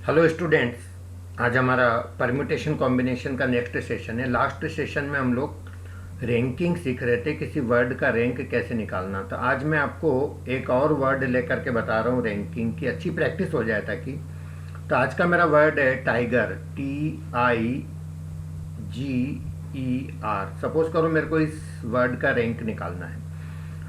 Hello students. आज हमारा permutation combination का नेक्स्ट सेशन है। लास्ट सेशन में हम लोग रैंकिंग सीख रहे थे, किसी वर्ड का रैंक कैसे निकालना। तो आज मैं आपको एक और वर्ड लेकर के बता रहा हूँ रैंकिंग की, अच्छी प्रैक्टिस हो जाए ताकि। तो आज का मेरा वर्ड है टाइगर, TIGER। सपोज करो मेरे को इस वर्ड का रैंक निकालना है।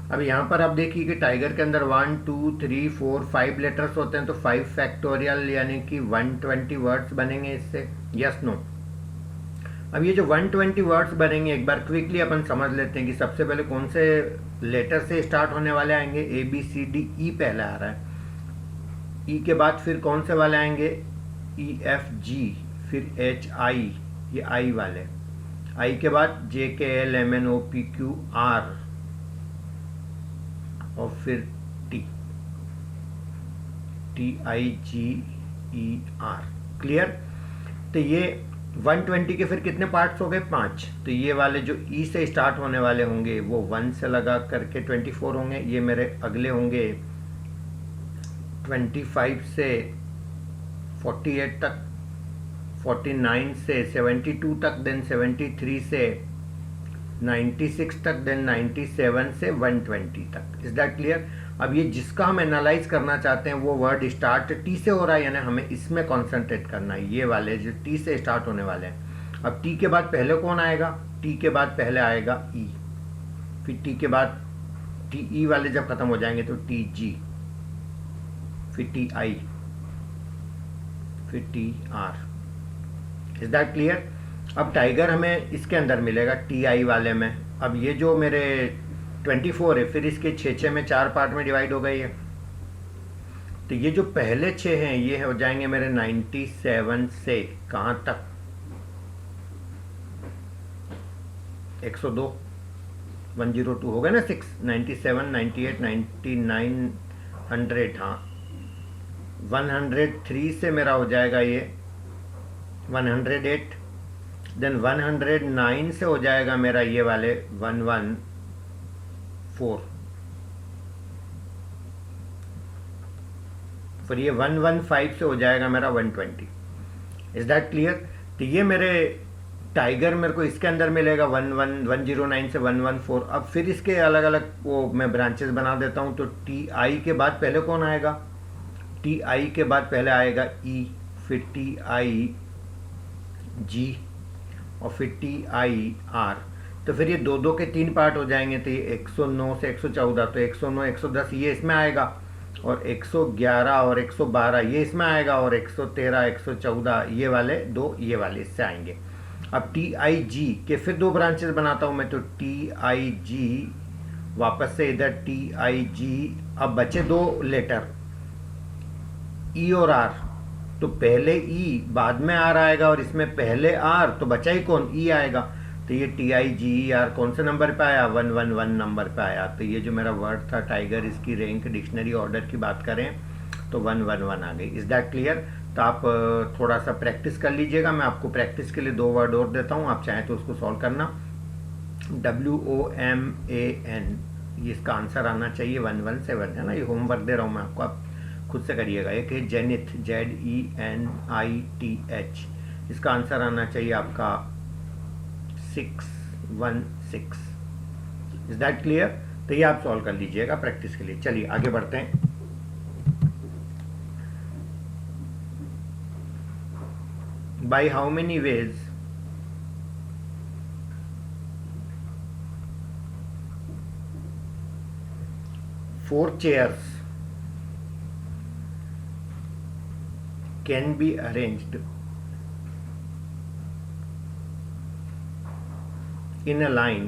अब यहाँ पर आप देखिए कि टाइगर के अंदर 1 2 3 4 5 लेटर्स होते हैं, तो 5 फैक्टोरियल यानी कि 120 वर्ड्स बनेंगे इससे। Yes no. अब ये जो 120 वर्ड्स बनेंगे, एक बार क्विकली अपन समझ लेते हैं कि सबसे पहले कौन से लेटर से स्टार्ट होने वाले आएंगे। ABCDE पहले आ रहा है। ई के बाद फिर कौन से वाले आएंगे, EFG, फिर HI, ये आई वाले। आई के बाद JKLMNOPQR और फिर टी, TIGER। क्लियर। तो ये 120 के फिर कितने पार्ट्स हो गए, 5। तो ये वाले जो ई से स्टार्ट होने वाले होंगे वो 1 से लगा करके 24 होंगे। ये मेरे अगले होंगे 25 से 48 तक, 49 से 72 तक, देन 73 से 96 तक, देन 97 से 120 तक। Is that clear. अब ये जिसका हम एनालाइज करना चाहते हैं वो वर्ड स्टार्ट टी से हो रहा है, यानी हमें इसमें कॉन्सेंट्रेट करना है। ये वाले जो टी से स्टार्ट होने वाले हैं। अब टी के बाद पहले कौन आएगा, टी के बाद पहले आएगा ई, फिर टी के बाद TE वाले जब खत्म हो जाएंगे तो TG, फिर TI, फिर TR। Is that clear. अब टाइगर हमें इसके अंदर मिलेगा TI वाले में। अब ये जो मेरे 24 है, फिर इसके 6 में 4 पार्ट में डिवाइड हो गई है। तो ये जो पहले 6 हैं ये हो जाएंगे मेरे 97 से कहाँ तक, 102, 102 हो गए ना। 6, 97, 98, 99, 100। हाँ, 103 से मेरा हो जाएगा ये 108, देन 109 से हो जाएगा मेरा ये वाले 114, फिर ये 115 से हो जाएगा मेरा 120। Is that clear. तो ये मेरे टाइगर मेरे को इसके अंदर मिलेगा 109 से 114। अब फिर इसके अलग अलग वो मैं ब्रांचेस बना देता हूँ। तो TI के बाद पहले कौन आएगा, TI के बाद पहले आएगा E, फिर TIG और फिर TIR। तो फिर ये दो दो के 3 पार्ट हो जाएंगे। तो ये 109 से 114, तो 109 110 ये इसमें आएगा, और 111 और 112 ये इसमें आएगा, और 113 114 ये वाले दो, ये वाले इससे आएंगे। अब TIG के फिर 2 ब्रांचेस बनाता हूँ मैं। तो TIG वापस से इधर TIG। अब बचे 2 लेटर E और R। तो पहले ई बाद में आर आएगा और इसमें पहले आर, तो बचा ही कौन, ई आएगा। तो ये TIGER कौन से नंबर पे आया, 111 नंबर पे आया। तो ये जो मेरा वर्ड था टाइगर, इसकी रैंक डिक्शनरी ऑर्डर की बात करें तो 111 आ गई। Is that clear. तो आप थोड़ा सा प्रैक्टिस कर लीजिएगा। मैं आपको प्रैक्टिस के लिए 2 वर्ड और देता हूँ, आप चाहें तो उसको सॉल्व करना। WOMAN, ये इसका आंसर आना चाहिए 117, है ना। ये होमवर्क दे रहा हूँ मैं आपको, आप खुद से करिएगा। एक है जेनिथ, ZENITH, इसका आंसर आना चाहिए आपका 616। Is that clear. तो ये आप सॉल्व कर लीजिएगा प्रैक्टिस के लिए। चलिए आगे बढ़ते हैं। Bye how many veg four chairs can be arranged in a line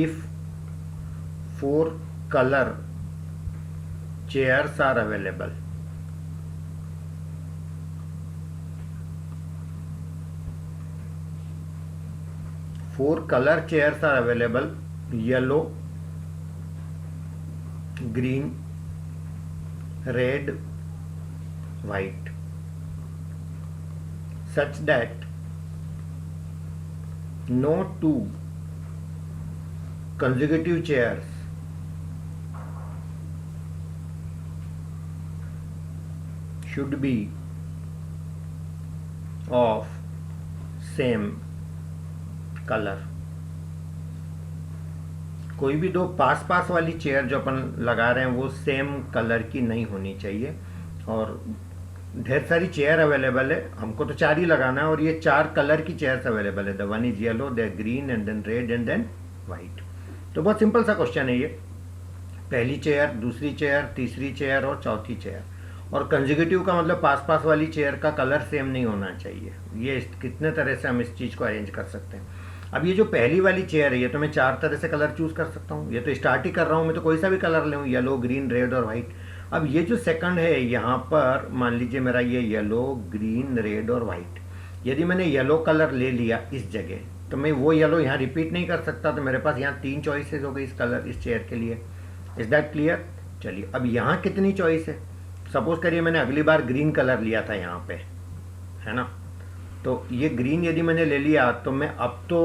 if 4 color chairs are available. Four color chairs are available: yellow, green, red, white, such that no 2 consecutive chairs should be of same color। कोई भी दो पास पास वाली chair जो अपन लगा रहे हैं वो same colour की नहीं होनी चाहिए। और ढेर सारी चेयर अवेलेबल है, हमको तो 4 ही लगाना है, और ये 4 कलर की चेयर्स अवेलेबल है। The one is yellow, the green and then red and then white. तो बहुत सिंपल सा क्वेश्चन है ये। पहली चेयर, दूसरी चेयर, तीसरी चेयर और चौथी चेयर। और कंजिक्यूटिव का मतलब पास पास वाली चेयर का कलर सेम नहीं होना चाहिए। ये कितने तरह से हम इस चीज़ को अरेंज कर सकते हैं। अब ये जो पहली वाली चेयर है ये तो मैं 4 तरह से कलर चूज़ कर सकता हूँ। ये तो स्टार्ट ही कर रहा हूँ मैं, तो कोई सा भी कलर लूँ, येलो, ग्रीन, रेड और वाइट। अब ये जो सेकंड है यहाँ पर मान लीजिए मेरा ये येलो, ग्रीन, रेड और वाइट। यदि मैंने येलो कलर ले लिया इस जगह, तो मैं वो येलो यहाँ रिपीट नहीं कर सकता। तो मेरे पास यहाँ 3 चॉइसेस हो गई इस कलर, इस चेयर के लिए। Is that clear? चलिए, अब यहाँ कितनी चॉइस है? सपोज करिए मैंने अगली बार ग्रीन कलर लिया था यहाँ पे, है ना। तो ये ग्रीन यदि मैंने ले लिया तो मैं अब तो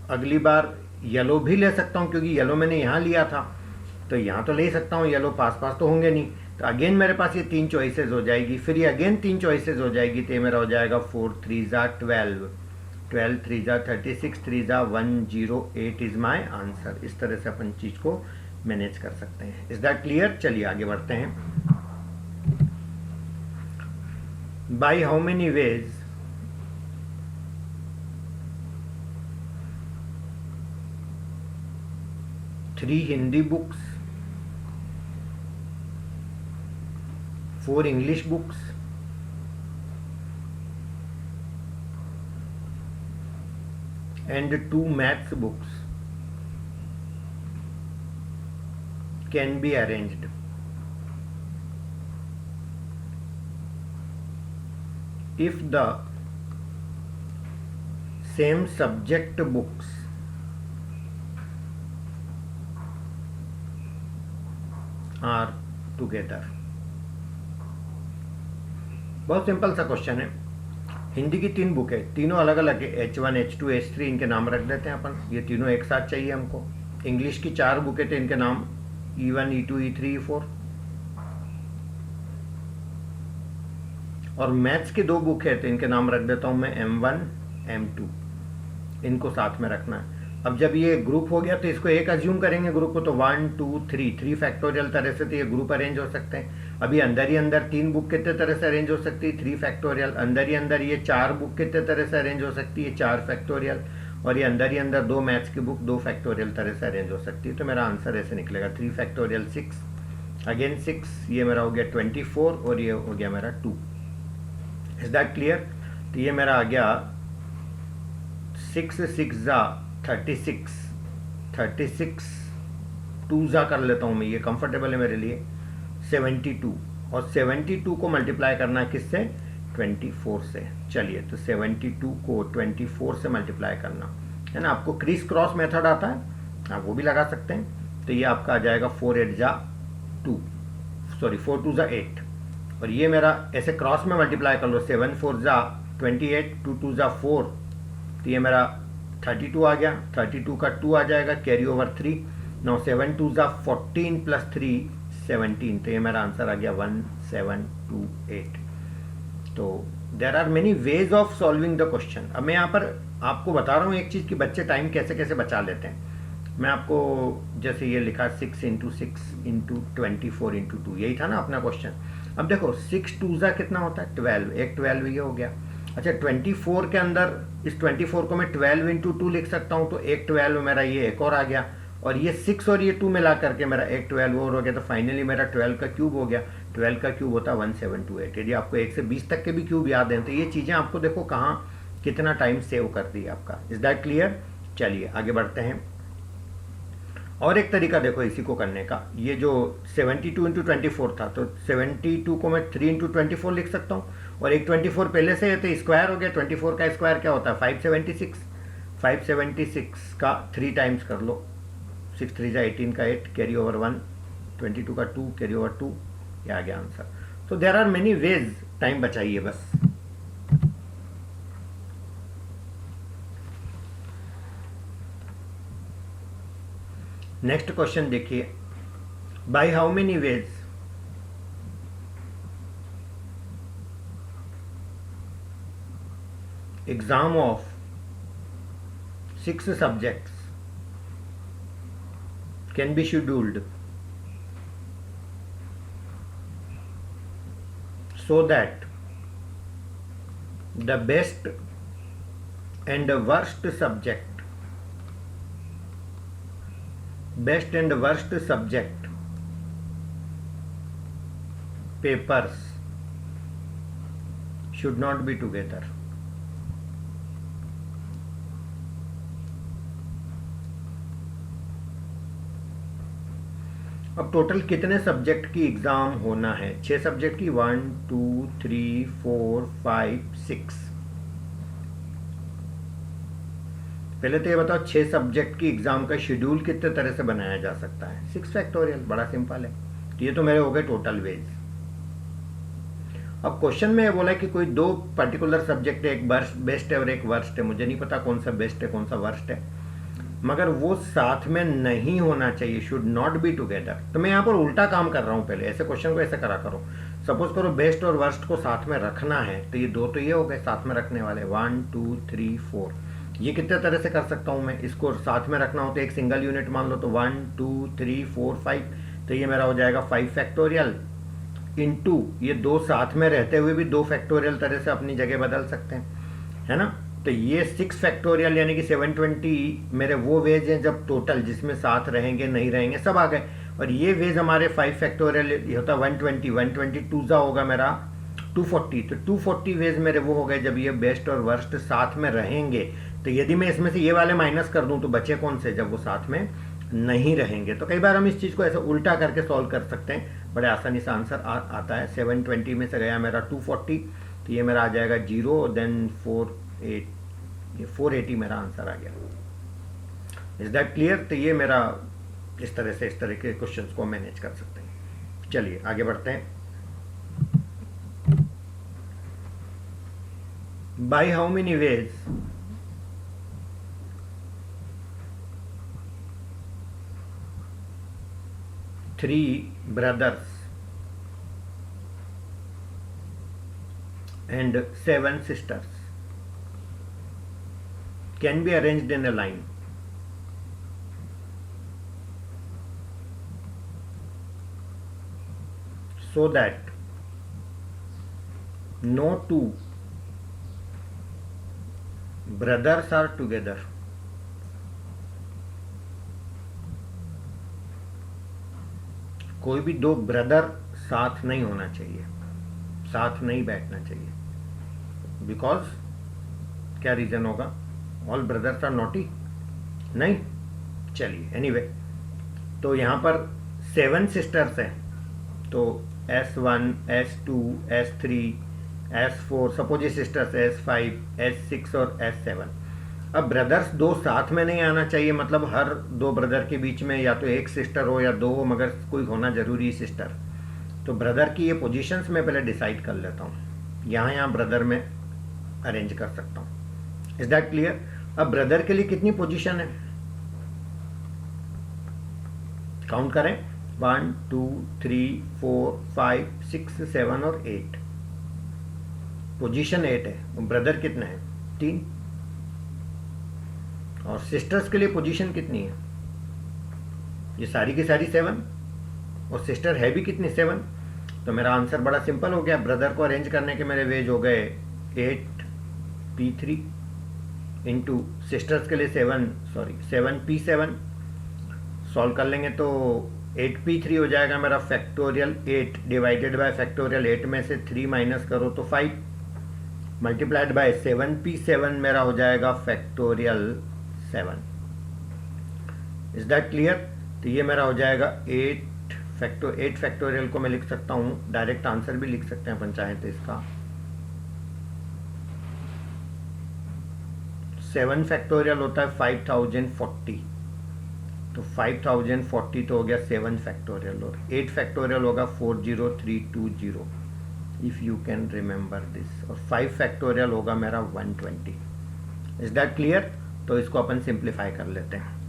अगली बार येलो भी ले सकता हूँ, क्योंकि येलो मैंने यहाँ लिया था तो यहाँ तो ले सकता हूँ। येलो पास पास तो होंगे नहीं, तो अगेन मेरे पास ये 3 चॉइसेस हो जाएगी। फिर ये अगेन 3 चॉइसेस हो जाएगी, तो ये मेरा हो जाएगा 4 3 12, 12 3 36, 3 108 इज माई आंसर। इस तरह से अपन चीज़ को मैनेज कर सकते हैं। Is that clear? चलिए आगे बढ़ते हैं। By how many veg three Hindi books, 4 English books, and 2 maths books can be arranged if the same subject books are together। बहुत सिंपल सा क्वेश्चन है। हिंदी की 3 बुक है, तीनों अलग अलग है, H1 H2 H3, इनके नाम रख देते हैं अपन। ये तीनों एक साथ चाहिए हमको। इंग्लिश की 4 बुकें थे, इनके नाम E1 E2 E3 E4। और मैथ्स की 2 बुक है, तो इनके नाम रख देता हूँ मैं M1 M2। इनको साथ में रखना है। अब जब ये ग्रुप हो गया तो इसको एक अज्यूम करेंगे ग्रुप को, तो 1 2 3 फैक्टोरियल तरह से तो ये ग्रुप अरेंज हो सकते हैं। अभी अंदर ही अंदर 3 बुक कितने तरह से अरेंज हो सकती है? 3 फैक्टोरियल। अंदर ही अंदर ये 4 बुक कितने तरह से अरेंज हो सकती है? 4 फैक्टोरियल। और ये अंदर ही अंदर 2 मैथ्स की बुक 2 फैक्टोरियल तरह से अरेंज हो सकती है। तो मेरा आंसर ऐसे निकलेगा 3 फैक्टोरियल 6, अगेन 6, ये मेरा हो गया 24 और ये हो गया मेरा 2। Is that clear? तो ये मेरा आ गया 6 6 36, 36 2 कर लेता हूँ मैं, ये कंफर्टेबल है मेरे लिए। 72, और 72 को मल्टीप्लाई करना है किससे? 24 से। चलिए, तो 72 को 24 से मल्टीप्लाई करना है ना। आपको क्रीज क्रॉस मेथड आता है, आप वो भी लगा सकते हैं। तो ये आपका आ जाएगा 4 8 2, सॉरी 4 2 8। और ये मेरा ऐसे क्रॉस में मल्टीप्लाई कर लो, 7 4 28, 2 2 4, तो ये मेरा 32 आ गया। 32 का 2 आ जाएगा, कैरी ओवर 3। नाउ 7 2 14 प्लस 3 17, तो ये मेरा आंसर आ गया 1728। तो there are many ways of solving the question. अब मैं यहाँ पर आपको बता रहा हूँ एक चीज़ कि बच्चे टाइम कैसे कैसे बचा लेते हैं। मैं आपको जैसे ये लिखा 6 × 6 × 24 × 2, यही था ना अपना क्वेश्चन। अब देखो 6 2 कितना होता है? 12, एक 12 ये हो गया। अच्छा, 24 के अंदर इस 24 को मैं 12 × 2 लिख सकता हूँ, तो एक 12 मेरा ये एक और आ गया, और ये 6 और ये 2 मिला करके मेरा एक 12 और हो गया। तो फाइनली मेरा 12 का क्यूब हो गया। 12 का क्यूब होता है 1728। यदि आपको 1 से 20 तक के भी क्यूब याद हैं तो ये चीज़ें आपको देखो कहाँ कितना टाइम सेव कर दी आपका। Is that clear? चलिए आगे बढ़ते हैं। और एक तरीका देखो इसी को करने का। ये जो 72 × 24 था, तो 72 को मैं 3 × 24 लिख सकता हूँ, और एक 24 पहले से है तो स्क्वायर हो गया। 24 का स्क्वायर क्या होता है? 576। 576 का 3 टाइम्स कर लो, 6 3 18 का 8, कैरी ओवर 1, 22 का 2, कैरी ओवर 2, ये आ गया आंसर। तो there are many ways, time बचाइए बस। नेक्स्ट क्वेश्चन देखिए, by how many ways exam of 6 subjects can be scheduled so that the best and the worst subject papers should not be together. अब total कितने subject की exam होना है? 6 subject की, 1 2 3 4 5 6। पहले तो ये बताओ 6 सब्जेक्ट की एग्जाम का शेड्यूल कितने तरह से बनाया जा सकता है? 6 फैक्टोरियल, बड़ा सिंपल है। तो ये तो मेरे हो गए टोटल वेज। अब क्वेश्चन में ये बोला कि कोई 2 पर्टिकुलर सब्जेक्ट है, एक बेस्ट है और एक वर्स्ट है। मुझे नहीं पता कौन सा बेस्ट है कौन सा वर्स्ट है, मगर वो साथ में नहीं होना चाहिए, शुड नॉट बी टुगेदर। तो मैं यहाँ पर उल्टा काम कर रहा हूँ। पहले ऐसे क्वेश्चन को ऐसे करा करो। सपोज करो बेस्ट और वर्स्ट को साथ में रखना है, तो ये 2 तो ये हो गए साथ में रखने वाले, 1 2 3 4। ये कितने तरह से कर सकता हूँ मैं? इसको साथ में रखना हो तो एक सिंगल यूनिट मान लो, तो 1 2 3 4 5, तो ये मेरा हो जाएगा 5 फैक्टोरियल इंटू ये 2 साथ में रहते हुए भी 2 फैक्टोरियल तरह से अपनी जगह बदल सकते हैं, है ना। तो ये 6 फैक्टोरियल यानी कि 720 मेरे वो वेज हैं जब टोटल जिसमें साथ रहेंगे नहीं रहेंगे सब आ गए। और ये वेज हमारे 5 फैक्टोरियल ये होता है 122 ज़ा होगा मेरा 240। तो 240 वेज मेरे वो हो गए जब ये बेस्ट और वर्स्ट साथ में रहेंगे। तो यदि मैं इसमें से ये वाले माइनस कर दूं तो बचे कौन से? जब वो साथ में नहीं रहेंगे। तो कई बार हम इस चीज़ को ऐसे उल्टा करके सॉल्व कर सकते हैं, बड़े आसानी से आंसर आता है। 720 में से गया मेरा 240, तो ये मेरा आ जाएगा 0, देन 480 मेरा आंसर आ गया। Is that clear? तो ये मेरा इस तरह के क्वेश्चंस को मैनेज कर सकते हैं। चलिए आगे बढ़ते हैं। Bye how many veg three brothers and 7 sisters can be arranged in a line so that no 2 brothers are together. कोई भी 2 ब्रदर साथ नहीं होना चाहिए, साथ नहीं बैठना चाहिए। बिकॉज क्या रीजन होगा? All brothers are naughty? नहीं। चलिए एनीवे, तो यहाँ पर 7 सिस्टर्स हैं, तो S1 S2 S3 S4, suppose ये सिस्टर्स S5 S6 और S7। अब ब्रदर्स 2 साथ में नहीं आना चाहिए, मतलब हर 2 ब्रदर के बीच में या तो एक सिस्टर हो या 2 हो, मगर कोई होना जरूरी सिस्टर। तो ब्रदर की ये पोजीशंस मैं पहले डिसाइड कर लेता हूँ, यहाँ ब्रदर में अरेंज कर सकता हूँ। Is that clear? अब ब्रदर के लिए कितनी पोजीशन है? काउंट करें, 1 2 3 4 5 6 7 और 8। पोजीशन 8 है। ब्रदर कितने हैं? 3। और सिस्टर्स के लिए पोजीशन कितनी है? ये सारी की सारी 7, और सिस्टर है भी कितनी? 7। तो मेरा आंसर बड़ा सिंपल हो गया। ब्रदर को अरेंज करने के मेरे वेज हो गए 8p3 इंटू सिस्टर्स के लिए 7p7। सॉल्व कर लेंगे तो 8p3 हो जाएगा मेरा फैक्टोरियल 8 डिवाइडेड बाय फैक्टोरियल 8 में से 3 माइनस करो तो 5 मल्टीप्लाइड बाय 7p7 मेरा हो जाएगा फैक्टोरियल 7। Is that clear? तो ये मेरा हो जाएगा 8 फैक्टोरियल को मैं लिख सकता हूँ, डायरेक्ट आंसर भी लिख सकते हैं अपन चाहें तो इसका। 7 फैक्टोरियल होता है 5040, तो 5040 तो हो गया 7 फैक्टोरियल, और 8 फैक्टोरियल होगा 40320 if you can remember this, और 5 फैक्टोरियल होगा मेरा 120। Is that clear? तो इसको अपन सिंप्लीफाई कर लेते हैं।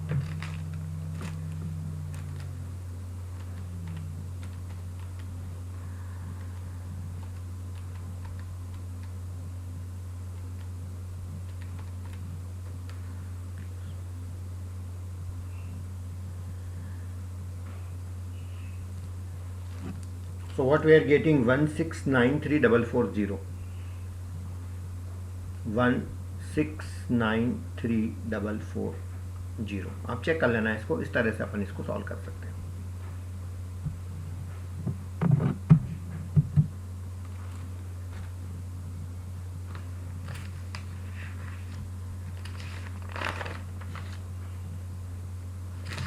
So what we are getting 1693440. 1693440. आप चेक कर लेना है इसको, इस तरह से अपन इसको सॉल्व कर सकते हैं।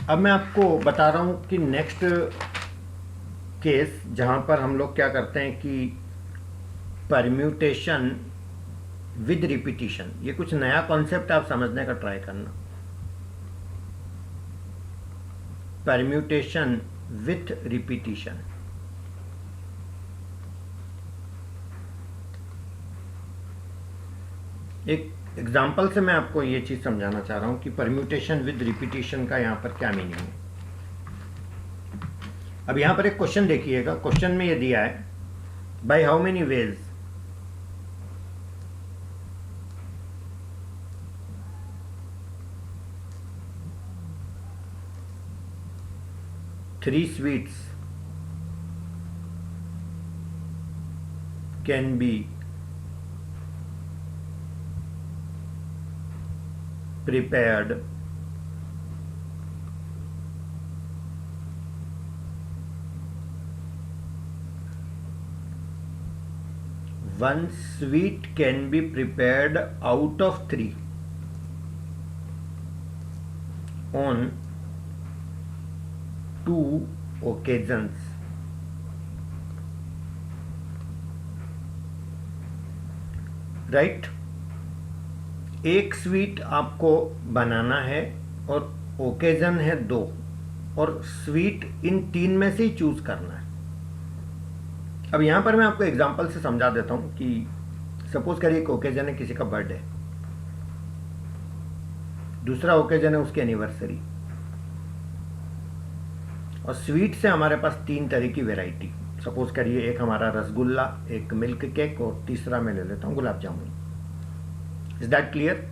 अब मैं आपको बता रहा हूं कि नेक्स्ट केस जहां पर हम लोग क्या करते हैं कि परम्यूटेशन विद रिपीटिशन, ये कुछ नया कॉन्सेप्ट आप समझने का ट्राई करना। परम्यूटेशन विथ रिपीटिशन, एक एग्जाम्पल से मैं आपको ये चीज समझाना चाह रहा हूं कि परम्यूटेशन विद रिपीटिशन का यहां पर क्या मीनिंग है। अब यहां पर एक क्वेश्चन देखिएगा, क्वेश्चन में ये दिया है bye how many veg 3 sweets can be prepared one sweet can be prepared out of 3 on 2 occasions. Right, एक स्वीट आपको बनाना है और ओकेजन है 2, और स्वीट इन 3 में से ही चूज करना है। अब यहां पर मैं आपको एग्जांपल से समझा देता हूं कि सपोज करिए एक ओकेजन है किसी का बर्थडे, दूसरा ओकेजन है उसकी एनिवर्सरी, और स्वीट से हमारे पास 3 तरह की वैरायटी। सपोज करिए एक हमारा रसगुल्ला, एक मिल्क केक, और तीसरा मैं ले लेता हूँ gulab jamun. Is that clear?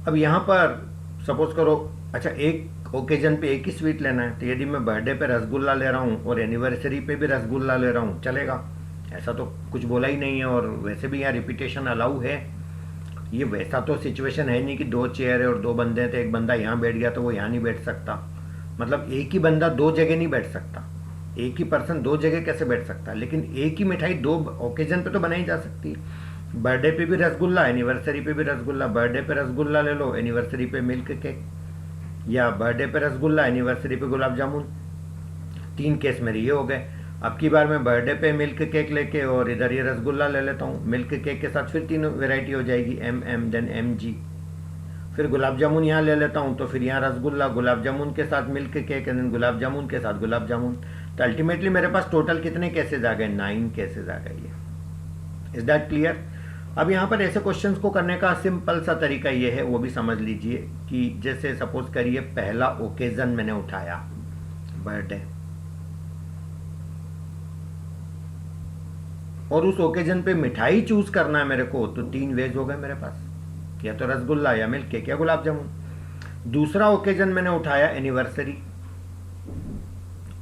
अब यहाँ पर सपोज करो, अच्छा एक ओकेजन पे एक ही स्वीट लेना है, तो यदि मैं बर्थडे पे रसगुल्ला ले रहा हूँ और एनिवर्सरी पे भी रसगुल्ला ले रहा हूँ, चलेगा? ऐसा तो कुछ बोला ही नहीं है, और वैसे भी यहाँ रिपीटेशन अलाउ है। ये वैसा तो सिचुएशन है नहीं कि 2 चेयर है और 2 बंदे हैं, तो एक बंदा यहाँ बैठ गया तो वो यहाँ नहीं बैठ सकता। मतलब एक ही बंदा 2 जगह नहीं बैठ सकता, एक ही पर्सन 2 जगह कैसे बैठ सकता है? लेकिन एक ही मिठाई 2 ओकेजन पे तो बनाई जा सकती है। बर्थडे पे भी रसगुल्ला, एनिवर्सरी पे भी रसगुल्ला। बर्थडे पे रसगुल्ला ले लो, एनिवर्सरी पे मिल्क केक, या बर्थडे पे रसगुल्ला, एनिवर्सरी पे गुलाब जामुन। 3 केस मेरे ये हो गए। अब की बार मैं बर्थडे पे मिल्क केक लेके और इधर ये रसगुल्ला ले लेता हूँ। मिल्क केक के साथ फिर 3 वेराइटी हो जाएगी, MM देन MG। फिर गुलाब जामुन यहाँ ले लेता हूँ, तो फिर यहाँ रसगुल्ला, गुलाब जामुन के साथ milk cake, and then gulab jamun के साथ गुलाब जामुन। तो अल्टीमेटली मेरे पास टोटल कितने केसेज आ गए? 9 केसेज आ गए। Is that clear? अब यहाँ पर ऐसे क्वेश्चंस को करने का सिंपल सा तरीका ये है, वो भी समझ लीजिए कि जैसे सपोज करिए पहला ओकेजन मैंने उठाया बर्थडे, और उस ओकेजन पे मिठाई चूज करना है मेरे को, तो 3 वेज हो गए मेरे पास, या तो रसगुल्ला या मिल्क केक या गुलाब जामुन। दूसरा ओकेजन मैंने उठाया एनिवर्सरी,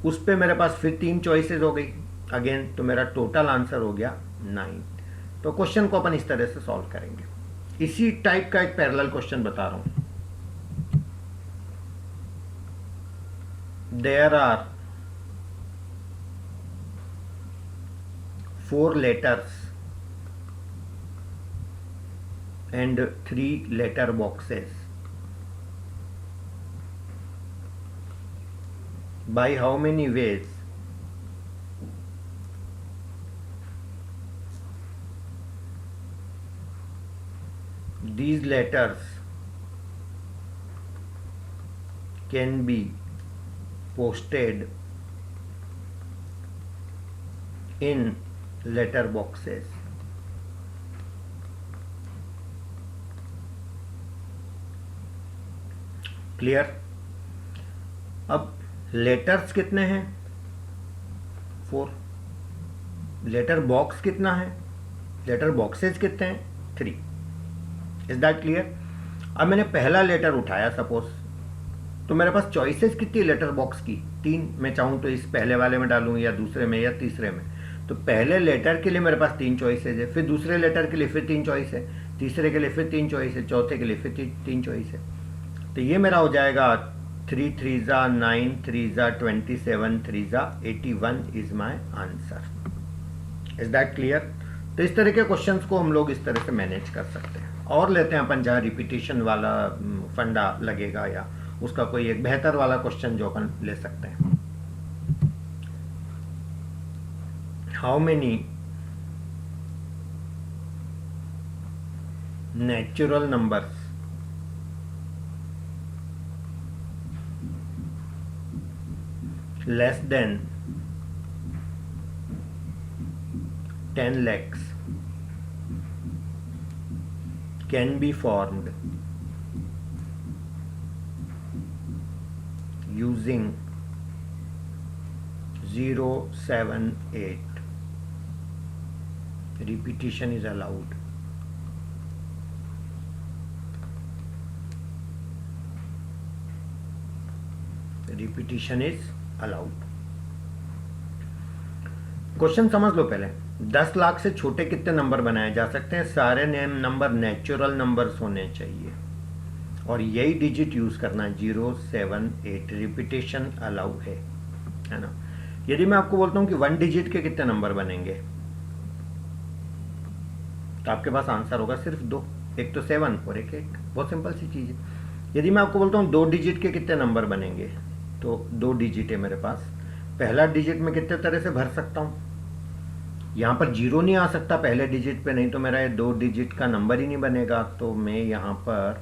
उस पे मेरे पास फिर 3 चॉइसेस हो गई अगेन, तो मेरा टोटल आंसर हो गया 9। तो क्वेश्चन को अपन इस तरह से सॉल्व करेंगे। इसी टाइप का एक पैरेलल क्वेश्चन बता रहा हूं। There are 4 letters and 3 letter boxes. By how many ways these letters can be posted in letter boxes? Clear? अब लेटर्स कितने हैं? 4। लेटर बॉक्स कितना है? लेटर बॉक्सेस कितने हैं? 3। Is that clear? अब मैंने पहला लेटर उठाया, सपोज तो मेरे पास चॉइसेस कितनी लेटर बॉक्स की, 3। मैं चाहूँ तो इस पहले वाले में डालूँ या दूसरे में या तीसरे में। तो पहले लेटर के लिए मेरे पास 3 चॉइसेस है, फिर दूसरे लेटर के लिए फिर 3 चॉइस है, तीसरे के लिए फिर 3 चॉइस है, चौथे के लिए फिर 3 चॉइस है। तो ये मेरा हो जाएगा 3 3 जा 9, 3 जा 27, 3 जा 81 is my answer. Is that clear? तो इस तरह के क्वेश्चंस को हम लोग इस तरह से मैनेज कर सकते हैं। और लेते हैं अपन जहाँ रिपीटिशन वाला फंडा लगेगा या उसका कोई एक बेहतर वाला क्वेश्चन जो अपन ले सकते हैं। How many natural numbers less than 10 lakhs can be formed using 078. Repetition is allowed. Repetition is allowed. Question समझ लो पहले। 10 लाख से छोटे कितने नंबर बनाए जा सकते हैं? सारे नंबर नेचुरल नंबर्स होने चाहिए और यही डिजिट यूज करना है, 078। रिपीटेशन अलाउ है ना। यदि मैं आपको बोलता हूं कि 1 डिजिट के कितने नंबर बनेंगे तो आपके पास आंसर होगा सिर्फ 2, एक तो 7 और एक 8। बहुत सिंपल सी चीज है। यदि मैं आपको बोलता हूं 2 डिजिट के कितने नंबर बनेंगे तो 2 डिजिट है मेरे पास। पहला डिजिट में कितने तरह से भर सकता हूं? यहां पर 0 नहीं आ सकता पहले डिजिट पे, नहीं तो मेरा ये 2 डिजिट का नंबर ही नहीं बनेगा। तो मैं यहां पर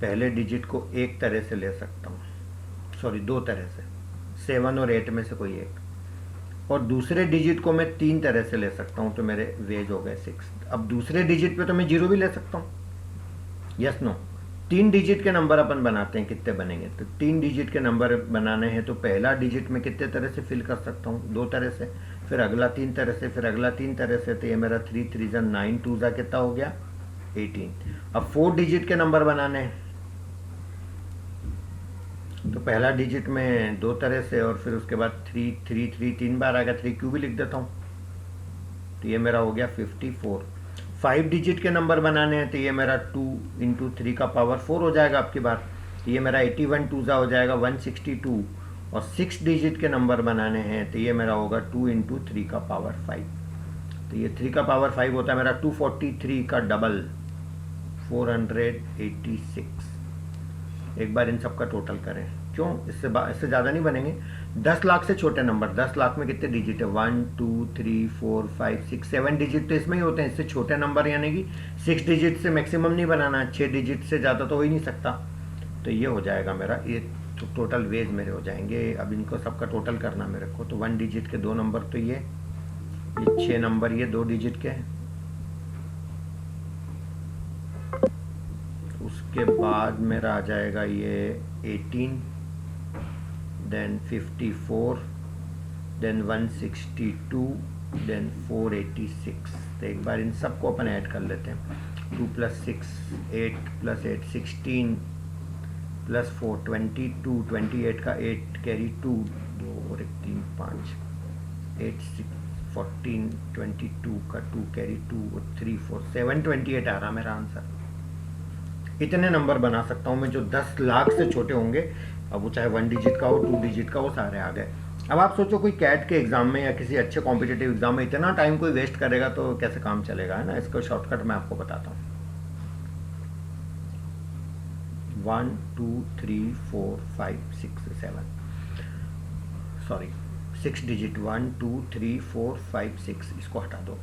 पहले डिजिट को एक तरह से ले सकता हूं, सॉरी 2 तरह से, 7 और 8 में से कोई एक। और दूसरे डिजिट को मैं 3 तरह से ले सकता हूं, तो मेरे वेज हो गए 6। अब दूसरे डिजिट पे तो मैं 0 भी ले सकता हूं, यस नो। 3 डिजिट के नंबर अपन बनाते हैं, कितने बनेंगे? तो 3 डिजिट के नंबर बनाने हैं तो पहला डिजिट में कितने तरह से फिल कर सकता हूँ? 2 तरह से, फिर अगला 3 तरह से, फिर अगला 3 तरह से। तो ये मेरा 3 3 जा 9, 2 जा कितना हो गया? 18। अब 4 डिजिट के नंबर बनाने हैं तो पहला डिजिट में 2 तरह से और फिर उसके बाद 3 3 3 3 बार आएगा, 3 क्यू भी लिख देता हूँ। तो ये मेरा हो गया 54। 5 डिजिट के नंबर बनाने हैं तो ये मेरा 2 × 3 का पावर 4 हो जाएगा आपकी बार। तो ये मेरा 81 2 जा हो जाएगा 162। और 6 डिजिट के नंबर बनाने हैं तो ये मेरा होगा 2 × 3 का पावर 5। तो ये 3 का पावर 5 होता है मेरा 243 का डबल 486। एक बार इन सब का टोटल करें, क्यों? इससे ज़्यादा नहीं बनेंगे। 10 लाख से छोटे नंबर, 10 लाख में कितने डिजिट है? 1 2 3 4 5 6 7 डिजिट तो इसमें ही होते हैं। इससे छोटे नंबर यानी कि 6 डिजिट से मैक्सिमम नहीं बनाना, 6 डिजिट से ज़्यादा तो हो ही नहीं सकता। तो ये हो जाएगा मेरा, ये टोटल वेज मेरे हो जाएंगे। अब इनको सबका टोटल करना मेरे को, तो 1 डिजिट के 2 नंबर तो ये 6 नंबर ये 2 डिजिट के हैं। उसके बाद मेरा आ जाएगा ये 18, देन 54, देन 162, देन 486। तो एक बार इन सबको अपन ऐड कर लेते हैं। 2 + 6 8 + 8 16 + 4 22, 28 का 8 कैरी 2, 2 और 1 3 5 8 6 14, 22 का 2 कैरी 2 और 3 4 728 आ रहा मेरा आंसर। इतने नंबर बना सकता हूँ मैं जो 10 लाख से छोटे होंगे। अब वो चाहे 1 डिजिट का हो, 2 डिजिट का, वो सारे आ गए। अब आप सोचो कोई कैट के एग्जाम में या किसी अच्छे कॉम्पिटिटिव एग्जाम में इतना टाइम कोई वेस्ट करेगा तो कैसे काम चलेगा, है ना। इसका शॉर्टकट मैं आपको बताता हूँ। 1 2 3 4 5 6 7, सॉरी 6 डिजिट, 1 2 3 4 5 6, इसको हटा दो,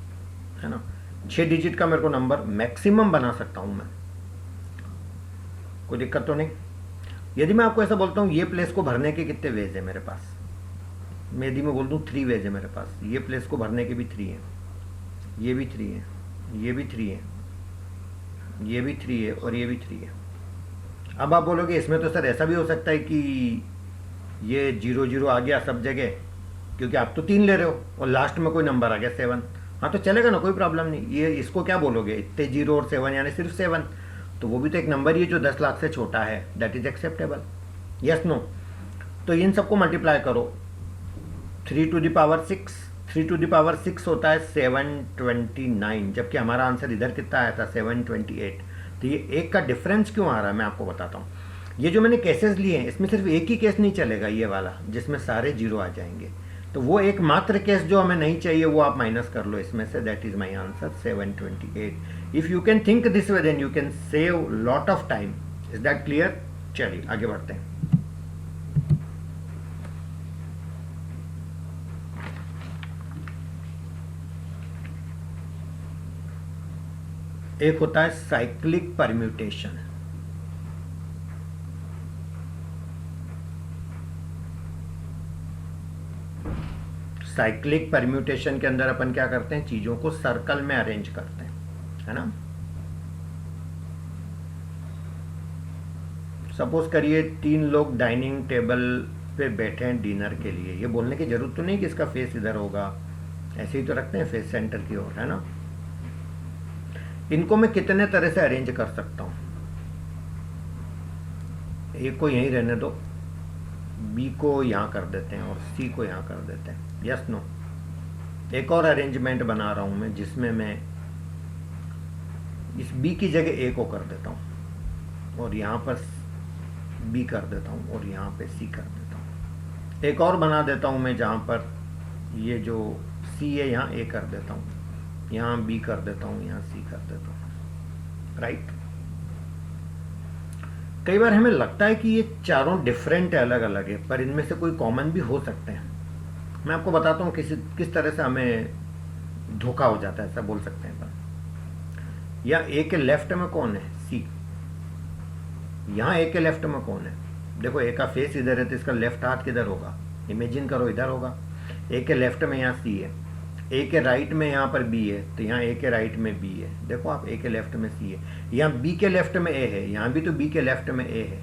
है ना। 6 डिजिट का मेरे को नंबर मैक्सिमम बना सकता हूँ मैं, कोई दिक्कत तो नहीं। यदि मैं आपको ऐसा बोलता हूँ ये प्लेस को भरने के कितने वेज है मेरे पास, यदि मैं बोल दूँ 3 वेज है मेरे पास, ये प्लेस को भरने के भी 3 है, ये भी 3 है, ये भी 3 है, ये भी 3 है और ये भी 3 है। अब आप बोलोगे इसमें तो सर ऐसा भी हो सकता है कि ये 0 0 आ गया सब जगह, क्योंकि आप तो 3 ले रहे हो और लास्ट में कोई नंबर आ गया 7। हाँ तो चलेगा ना, कोई प्रॉब्लम नहीं। ये इसको क्या बोलोगे, इतने 0 और 7 यानी सिर्फ 7, तो वो भी तो एक नंबर ही है जो 10 लाख से छोटा है, that is acceptable. Yes no? तो इन सबको मल्टीप्लाई करो, 3 to the power 6, 3 to the power 6 होता है 729, जबकि हमारा आंसर इधर कितना आया था 728। तो ये एक का डिफरेंस क्यों आ रहा है मैं आपको बताता हूँ। ये जो मैंने केसेस लिए हैं इसमें सिर्फ एक ही केस नहीं चलेगा, ये वाला जिसमें सारे जीरो आ जाएंगे। तो वो एक मात्र केस जो हमें नहीं चाहिए वो आप माइनस कर लो इसमें से, that is my answer 728। If you can think this way then you can save lot of time. Is that clear? चलिए आगे बढ़ते हैं। एक होता है साइक्लिक परम्यूटेशन। साइक्लिक परम्यूटेशन के अंदर अपन क्या करते हैं, चीजों को सर्कल में अरेंज करते हैं, है ना। सपोज करिए 3 लोग डाइनिंग टेबल पे बैठे हैं डिनर के लिए। ये बोलने की जरूरत तो नहीं कि इसका फेस इधर होगा, ऐसे ही तो रखते हैं फेस सेंटर की ओर, है ना। इनको मैं कितने तरह से अरेंज कर सकता हूं। ए को यहीं रहने दो, बी को यहां कर देते हैं और सी को यहां कर देते हैं। Yes no? एक और अरेंजमेंट बना रहा हूं मैं जिसमें मैं इस बी की जगह ए को कर देता हूं और यहां पर बी कर देता हूं और यहां पे सी कर देता हूं। एक और बना देता हूं मैं जहां पर ये जो सी है यहां ए कर देता हूं, यहां बी कर देता हूं, यहां सी कर देता हूं, राइट। कई बार हमें लगता है कि ये चारों डिफरेंट है, अलग अलग है, पर इनमें से कोई कॉमन भी हो सकते हैं। मैं आपको बताता हूँ किस तरह से हमें धोखा हो जाता है, ऐसा बोल सकते हैं। या ए के लेफ्ट में कौन है, सी। यहाँ ए के लेफ्ट में कौन है, देखो ए का फेस इधर है तो इसका लेफ्ट हाथ किधर होगा, इमेजिन करो इधर होगा। ए के लेफ्ट में यहाँ सी है, ए के राइट में यहाँ पर बी है, तो यहाँ ए के राइट में बी है। देखो आप, ए के लेफ्ट में सी है, यहाँ बी के लेफ्ट में ए है, यहाँ भी तो बी के लेफ्ट में ए है,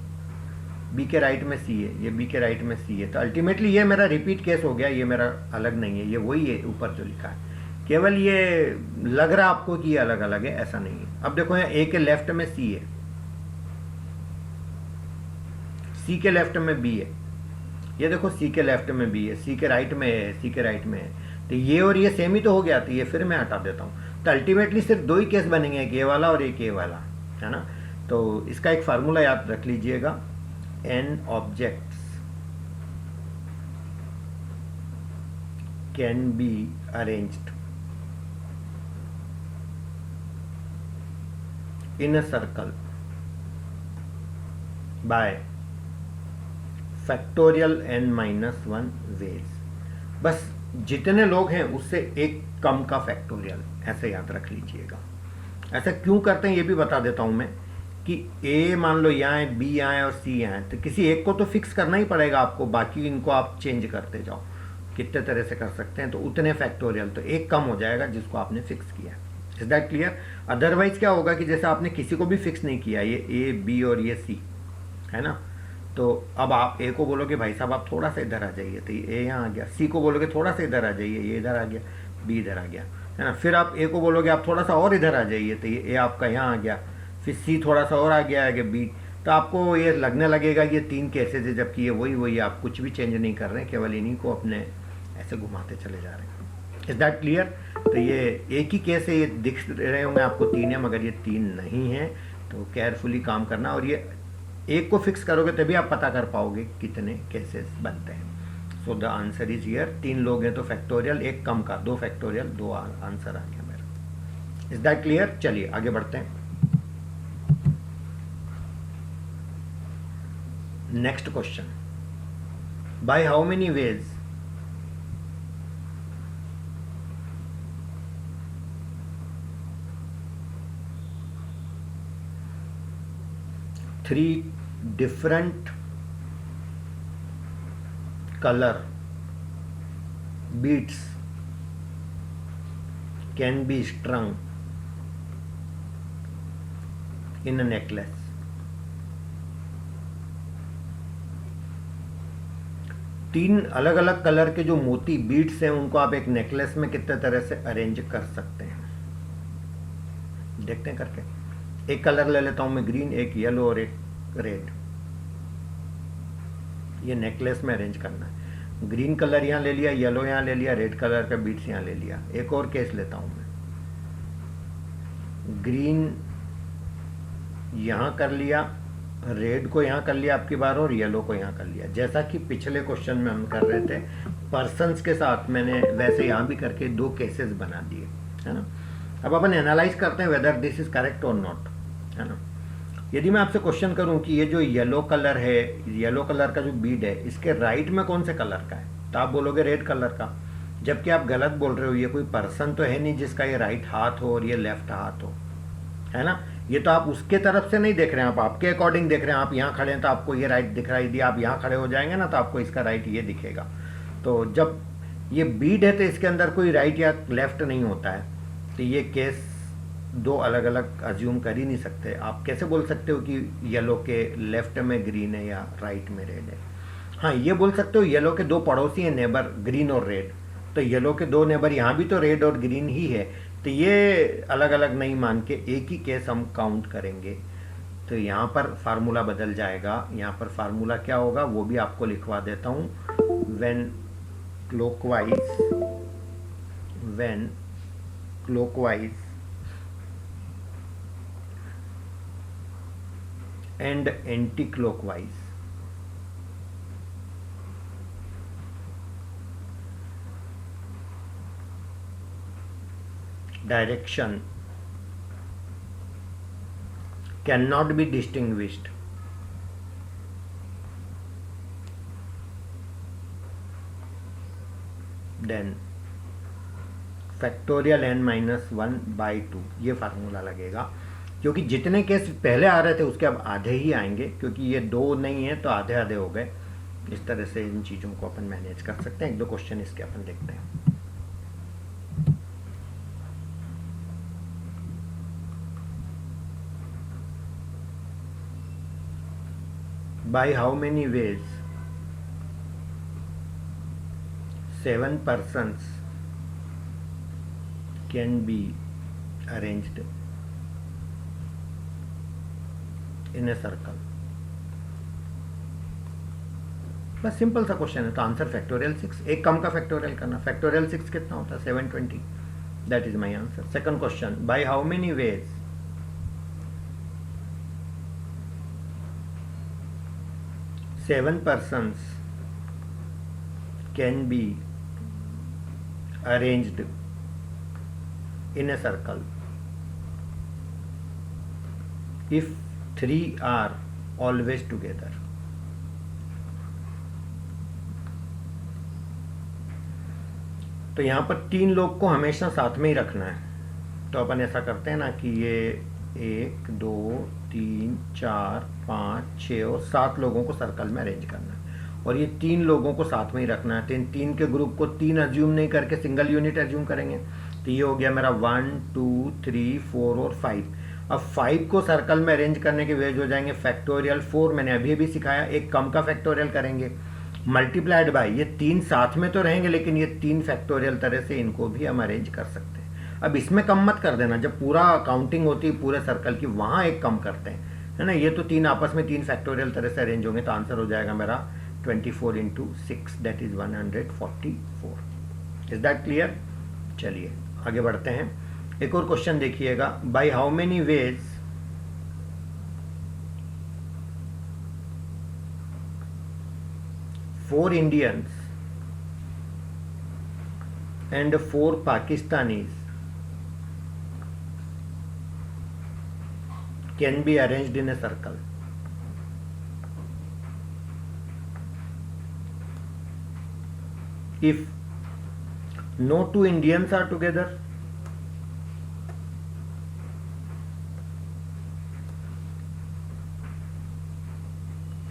बी के राइट में सी है, ये बी के राइट में सी है। तो अल्टीमेटली ये मेरा रिपीट केस हो गया, ये मेरा अलग नहीं है, ये वही है ऊपर जो लिखा है, केवल ये लग रहा आपको कि ये अलग अलग है, ऐसा नहीं है। अब देखो यहाँ ए के लेफ्ट में सी है, सी के लेफ्ट में बी है, ये देखो सी के लेफ्ट में बी है, सी के राइट में है, सी के राइट में है, तो ये और ये सेम ही तो हो गया। तो ये फिर मैं हटा देता हूँ, तो अल्टीमेटली सिर्फ दो ही केस बनेंगे, एक ये वाला और एक ये वाला, है ना। तो इसका एक फार्मूला याद रख लीजिएगा, n objects can be arranged in a circle by factorial n minus 1 ways। बस जितने लोग हैं उससे एक कम का फैक्टोरियल, ऐसे याद रख लीजिएगा। ऐसा क्यों करते हैं ये भी बता देता हूं मैं, कि ए मान लो यहाँ है, बी यहाँ है और सी यहाँ है, तो किसी एक को तो फिक्स करना ही पड़ेगा आपको, बाकी इनको आप चेंज करते जाओ, कितने तरह से कर सकते हैं, तो उतने फैक्टोरियल, तो एक कम हो जाएगा जिसको आपने फिक्स किया। Is that clear? अदरवाइज क्या होगा कि जैसे आपने किसी को भी फिक्स नहीं किया, ये ए बी और ये सी है ना, तो अब आप ए को बोलोगे भाई साहब आप थोड़ा सा इधर आ जाइए, तो ये ए यहाँ आ गया, सी को बोलोगे थोड़ा सा इधर आ जाइए, ये इधर आ गया, बी इधर आ गया, है ना। फिर आप ए को बोलोगे आप थोड़ा सा और इधर आ जाइए, तो ये ए आपका यहाँ आ गया, फिर सी थोड़ा सा और आ गया आगे बी। तो आपको ये लगने लगेगा ये 3 केसेज है, जबकि ये वही आप कुछ भी चेंज नहीं कर रहे हैं, केवल इन्हीं को अपने ऐसे घुमाते चले जा रहे हैं। Is that clear? तो ये एक ही केस है, ये दिख रहे होंगे आपको 3 है, मगर ये 3 नहीं है, तो केयरफुली काम करना, और ये एक को फिक्स करोगे तभी आप पता कर पाओगे कितने केसेस बनते हैं। So the answer is here, 3 लोग हैं तो फैक्टोरियल एक कम का, 2 फैक्टोरियल 2 आंसर आ गया मेरा। Is that clear? चलिए आगे बढ़ते हैं। Next question, bye how many veg three different color beads can be strung in a necklace। 3 अलग अलग कलर के जो मोती बीड्स हैं उनको आप एक नेकलेस में कितने तरह से अरेंज कर सकते हैं, देखते हैं करके। एक कलर ले लेता हूं मैं ग्रीन, एक येलो और एक रेड। ये नेकलेस में अरेंज करना है। ग्रीन कलर यहाँ ले लिया, येलो यहाँ ले लिया, रेड कलर का बीट्स यहाँ ले लिया। एक और केस लेता हूँ मैं, ग्रीन यहाँ कर लिया, रेड को यहाँ कर लिया आपकी बार, और येलो को यहाँ कर लिया। जैसा कि पिछले क्वेश्चन में हम कर रहे थे पर्सन्स के साथ, मैंने वैसे यहाँ भी करके दो केसेस बना दिए, है ना। अब अपन एनालाइज करते हैं वेदर दिस इज करेक्ट और नॉट, है ना। यदि मैं आपसे क्वेश्चन करूं कि ये जो येलो कलर है, येलो कलर का जो बीड है, इसके राइट में कौन से कलर का है, तो आप बोलोगे रेड कलर का, जबकि आप गलत बोल रहे हो। ये कोई पर्सन तो है नहीं जिसका ये राइट हाथ हो और ये लेफ्ट हाथ हो, है ना। ये तो आप उसके तरफ से नहीं देख रहे हैं, आप आपके अकॉर्डिंग देख रहे हैं। आप यहाँ खड़े हैं तो आपको ये राइट दिखाई दिया, आप यहाँ खड़े हो जाएंगे ना तो आपको इसका राइट ये दिखेगा। तो जब ये बीड है तो इसके अंदर कोई राइट या लेफ्ट नहीं होता है, तो ये केस दो अलग अलग अज्यूम कर ही नहीं सकते। आप कैसे बोल सकते हो कि येलो के लेफ्ट में ग्रीन है या राइट में रेड है। हाँ, ये बोल सकते हो येलो के दो पड़ोसी हैं नेबर, ग्रीन और रेड, तो येलो के दो नेबर यहाँ भी तो रेड और ग्रीन ही है, तो ये अलग अलग नहीं मान के एक ही केस हम काउंट करेंगे। तो यहाँ पर फार्मूला बदल जाएगा। यहाँ पर फार्मूला क्या होगा वो भी आपको लिखवा देता हूँ। When clockwise and anti-clockwise, direction cannot be distinguished, then factorial n minus 1/2 ये फार्मूला लगेगा। क्योंकि जितने केस पहले आ रहे थे उसके अब आधे ही आएंगे, क्योंकि ये दो नहीं है तो आधे आधे हो गए। इस तरह से इन चीज़ों को अपन मैनेज कर सकते हैं। एक दो क्वेश्चन इसके अपन देखते हैं। Bye how many veg 7 persons can be arranged in a circle. बस सिंपल सा क्वेश्चन है, तो आंसर फैक्टोरियल 6। एक कम का फैक्टोरियल करना। फैक्टोरियल 6 कितना होता है? 720। That is my answer. Second question, bye how many veg 7 persons can be arranged in a circle if 3 are always together। तो यहां पर 3 लोग को हमेशा साथ में ही रखना है। तो अपन ऐसा करते हैं ना कि ये 1 2 3 4 5 6 और 7 लोगों को सर्कल में अरेंज करना है, और ये 3 लोगों को साथ में ही रखना है। तो इन 3 के ग्रुप को 3 अज्यूम नहीं करके सिंगल यूनिट अज्यूम करेंगे। तो ये हो गया मेरा 1 2 3 4 और 5। अब 5 को सर्कल में अरेंज करने के वेज हो जाएंगे फैक्टोरियल 4। मैंने अभी अभी सिखाया, एक कम का फैक्टोरियल करेंगे मल्टीप्लाइड बाय, ये 3 साथ में तो रहेंगे लेकिन ये 3 फैक्टोरियल तरह से इनको भी हम अरेंज कर सकते हैं। अब इसमें कम मत कर देना, जब पूरा काउंटिंग होती है पूरे सर्कल की वहाँ एक कम करते हैं, है ना। ये तो 3 आपस में 3 फैक्टोरियल तरह से अरेंज होंगे, तो आंसर हो जाएगा मेरा 24 × 6 that is 144। Is that clear? चलिए आगे बढ़ते हैं। एक और क्वेश्चन देखिएगा, bye how many veg 4 Indians and 4 Pakistanis can be arranged in a circle if no 2 Indians are together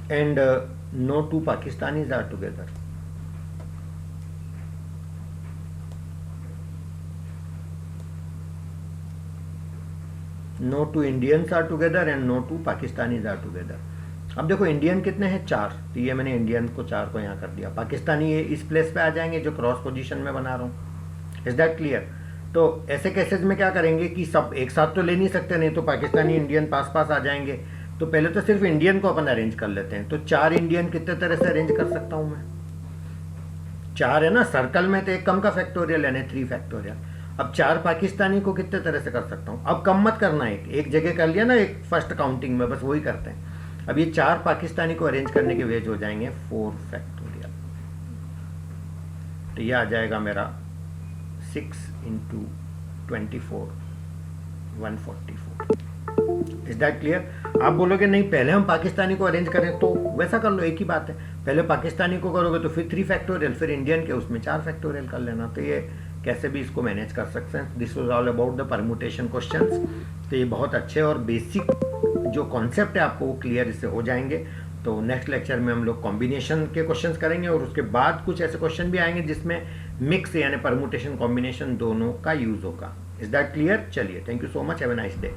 and no 2 Pakistanis are together. No 2 Indians are together and no 2 Pakistanis are together. अब देखो Indian कितने हैं? 4, तो ये मैंने Indian को 4 को यहाँ कर दिया। पाकिस्तानी ये इस प्लेस पे आ जाएंगे जो क्रॉस पोजीशन में बना रहा हूँ। Is that clear? तो ऐसे केसेस में क्या करेंगे कि सब एक साथ तो ले नहीं सकते, नहीं तो पाकिस्तानी इंडियन पास पास आ जाएंगे। तो पहले तो सिर्फ इंडियन को अपन अरेंज कर लेते हैं। तो 4 इंडियन कितने तरह से अरेंज कर सकता हूं मैं? 4 है ना, सर्कल में तो एक कम का फैक्टोरियल यानी 3 फैक्टोरियल। अब 4 पाकिस्तानी को कितने तरह से कर सकता हूँ? अब कम मत करना, एक जगह कर लिया ना एक फर्स्ट काउंटिंग में, बस वही करते हैं। अब ये 4 पाकिस्तानी को अरेंज करने के वेज हो जाएंगे 4 फैक्टोरियल। तो ये आ जाएगा मेरा 6 इंटू 24 144। Is that clear? आप बोलोगे नहीं पहले हम पाकिस्तानी को अरेंज करें, तो वैसा कर लो, एक ही बात है। पहले पाकिस्तानी को करोगे तो फिर 3 फैक्टोरियल, फिर इंडियन के उसमें 4 फैक्टोरियल कर लेना। तो ये कैसे भी इसको मैनेज कर सकते हैं। This was all about the permutation questions. तो ये बहुत अच्छे और बेसिक जो कॉन्सेप्ट है आपको वो क्लियर इससे हो जाएंगे। तो नेक्स्ट लेक्चर में हम लोग कॉम्बिनेशन के क्वेश्चंस करेंगे और उसके बाद कुछ ऐसे क्वेश्चन भी आएंगे जिसमें मिक्स यानी परमुटेशन कॉम्बिनेशन दोनों का यूज होगा। Is that clear? चलिए, thank you so much, have a nice day.